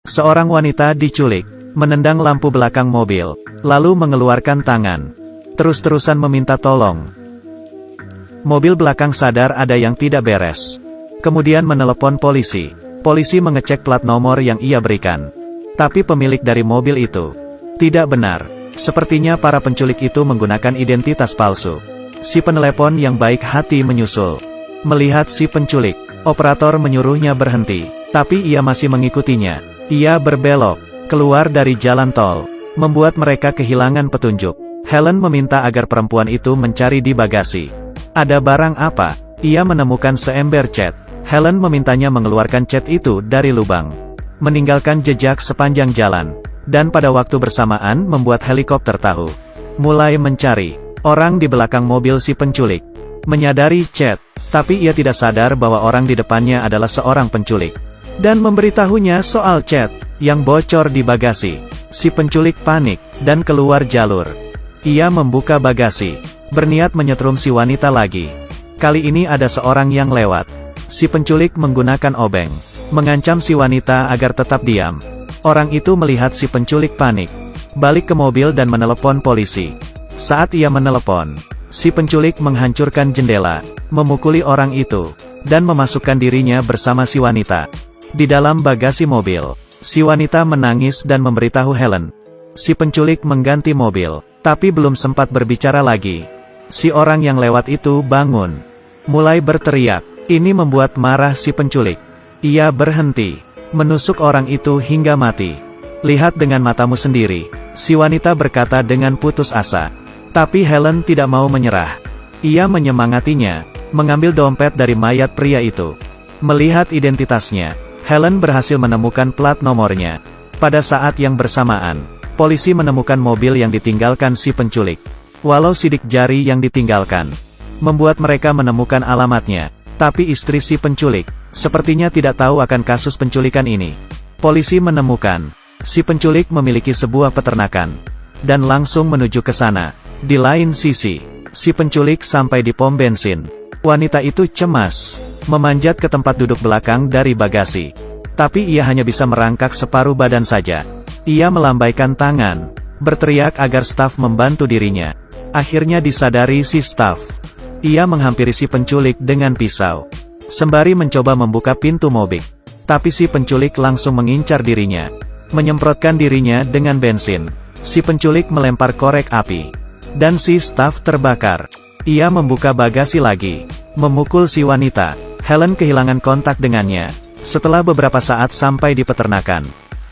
Seorang wanita diculik, menendang lampu belakang mobil, lalu mengeluarkan tangan. Terus-terusan meminta tolong. Mobil belakang sadar ada yang tidak beres. Kemudian menelepon polisi. Polisi mengecek plat nomor yang ia berikan. Tapi pemilik dari mobil itu tidak benar. Sepertinya para penculik itu menggunakan identitas palsu. Si penelepon yang baik hati menyusul. Melihat si penculik, operator menyuruhnya berhenti. Tapi ia masih mengikutinya. Ia berbelok keluar dari jalan tol, membuat mereka kehilangan petunjuk. Helen meminta agar perempuan itu mencari di bagasi. Ada barang apa? Ia menemukan seember cat. Helen memintanya mengeluarkan cat itu dari lubang. Meninggalkan jejak sepanjang jalan. Dan pada waktu bersamaan membuat helikopter tahu. Mulai mencari orang di belakang mobil si penculik. Menyadari cat, tapi ia tidak sadar bahwa orang di depannya adalah seorang penculik. Dan memberitahunya soal cat yang bocor di bagasi. Si penculik panik dan keluar jalur. Ia membuka bagasi, berniat menyetrum si wanita lagi. Kali ini ada seorang yang lewat. Si penculik menggunakan obeng, mengancam si wanita agar tetap diam. Orang itu melihat si penculik panik, balik ke mobil dan menelepon polisi. Saat ia menelepon, si penculik menghancurkan jendela, memukuli orang itu, dan memasukkan dirinya bersama si wanita. Di dalam bagasi mobil, si wanita menangis dan memberitahu Helen. Si penculik mengganti mobil. Tapi belum sempat berbicara lagi. Si orang yang lewat itu bangun. Mulai berteriak. Ini membuat marah si penculik. Ia berhenti. Menusuk orang itu hingga mati. Lihat dengan matamu sendiri. Si wanita berkata dengan putus asa. Tapi Helen tidak mau menyerah. Ia menyemangatinya. Mengambil dompet dari mayat pria itu. Melihat identitasnya, Helen berhasil menemukan plat nomornya. Pada saat yang bersamaan, polisi menemukan mobil yang ditinggalkan si penculik. Walau sidik jari yang ditinggalkan membuat mereka menemukan alamatnya, tapi istri si penculik sepertinya tidak tahu akan kasus penculikan ini. Polisi menemukan si penculik memiliki sebuah peternakan dan langsung menuju ke sana. Di lain sisi, si penculik sampai di pom bensin. Wanita itu cemas, memanjat ke tempat duduk belakang dari bagasi. Tapi ia hanya bisa merangkak separuh badan saja. Ia melambaikan tangan, berteriak agar staf membantu dirinya. Akhirnya disadari si staf. Ia menghampiri si penculik dengan pisau, sembari mencoba membuka pintu mobil. Tapi si penculik langsung mengincar dirinya, menyemprotkan dirinya dengan bensin. Si penculik melempar korek api, dan si staf terbakar. Ia membuka bagasi lagi, memukul si wanita. Helen kehilangan kontak dengannya, setelah beberapa saat sampai di peternakan.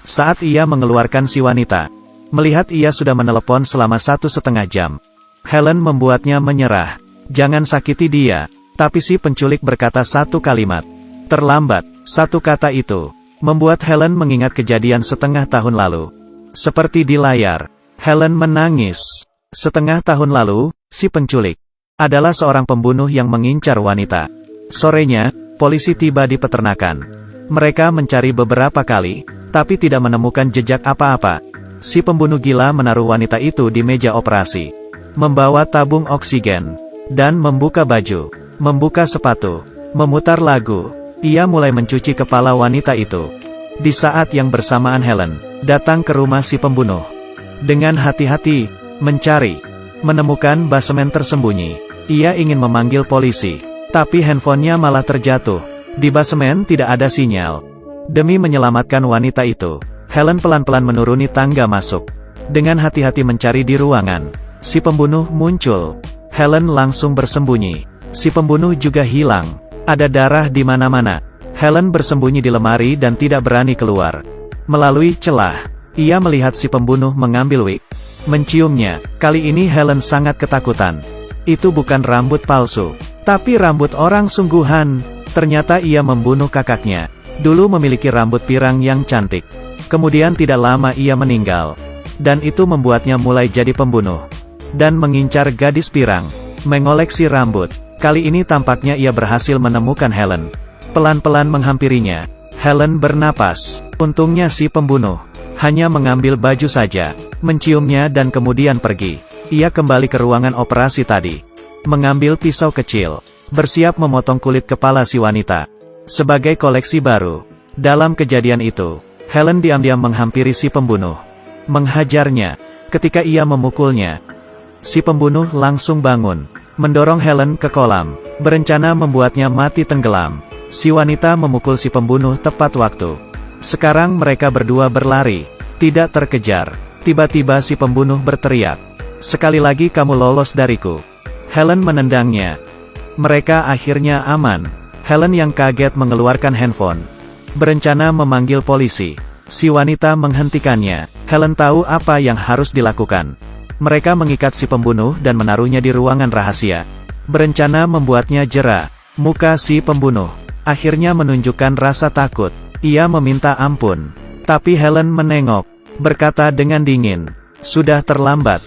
Saat ia mengeluarkan si wanita, melihat ia sudah menelepon selama 1,5 jam. Helen membuatnya menyerah. Jangan sakiti dia. Tapi si penculik berkata satu kalimat. Terlambat. Satu kata itu membuat Helen mengingat kejadian setengah tahun lalu. Seperti di layar, Helen menangis. Setengah tahun lalu, si penculik adalah seorang pembunuh yang mengincar wanita. Sorenya, polisi tiba di peternakan. Mereka mencari beberapa kali, tapi tidak menemukan jejak apa-apa. Si pembunuh gila menaruh wanita itu di meja operasi, membawa tabung oksigen, dan membuka baju, membuka sepatu, memutar lagu. Ia mulai mencuci kepala wanita itu. Di saat yang bersamaan Helen datang ke rumah si pembunuh. Dengan hati-hati, mencari, menemukan basemen tersembunyi. Ia ingin memanggil polisi, tapi handphonenya malah terjatuh. Di basemen tidak ada sinyal. Demi menyelamatkan wanita itu, Helen pelan-pelan menuruni tangga masuk. Dengan hati-hati mencari di ruangan, si pembunuh muncul. Helen langsung bersembunyi. Si pembunuh juga hilang. Ada darah di mana-mana. Helen bersembunyi di lemari dan tidak berani keluar. Melalui celah, ia melihat si pembunuh mengambil wig, menciumnya. Kali ini Helen sangat ketakutan. Itu bukan rambut palsu, tapi rambut orang sungguhan. Ternyata ia membunuh kakaknya. Dulu memiliki rambut pirang yang cantik. Kemudian tidak lama ia meninggal. Dan itu membuatnya mulai jadi pembunuh. Dan mengincar gadis pirang, mengoleksi rambut. Kali ini tampaknya ia berhasil menemukan Helen. Pelan-pelan menghampirinya. Helen bernapas. Untungnya si pembunuh hanya mengambil baju saja, menciumnya dan kemudian pergi. Ia kembali ke ruangan operasi tadi. Mengambil pisau kecil, bersiap memotong kulit kepala si wanita. Sebagai koleksi baru. Dalam kejadian itu, Helen diam-diam menghampiri si pembunuh. Menghajarnya. Ketika ia memukulnya, si pembunuh langsung bangun, mendorong Helen ke kolam, berencana membuatnya mati tenggelam. Si wanita memukul si pembunuh tepat waktu. Sekarang mereka berdua berlari, tidak terkejar. Tiba-tiba si pembunuh berteriak, "Sekali lagi kamu lolos dariku." Helen menendangnya. Mereka akhirnya aman. Helen yang kaget mengeluarkan handphone, berencana memanggil polisi. Si wanita menghentikannya. Helen tahu apa yang harus dilakukan. Mereka mengikat si pembunuh dan menaruhnya di ruangan rahasia, berencana membuatnya jera. Muka si pembunuh akhirnya menunjukkan rasa takut. Ia meminta ampun. Tapi Helen menengok, berkata dengan dingin, "Sudah terlambat.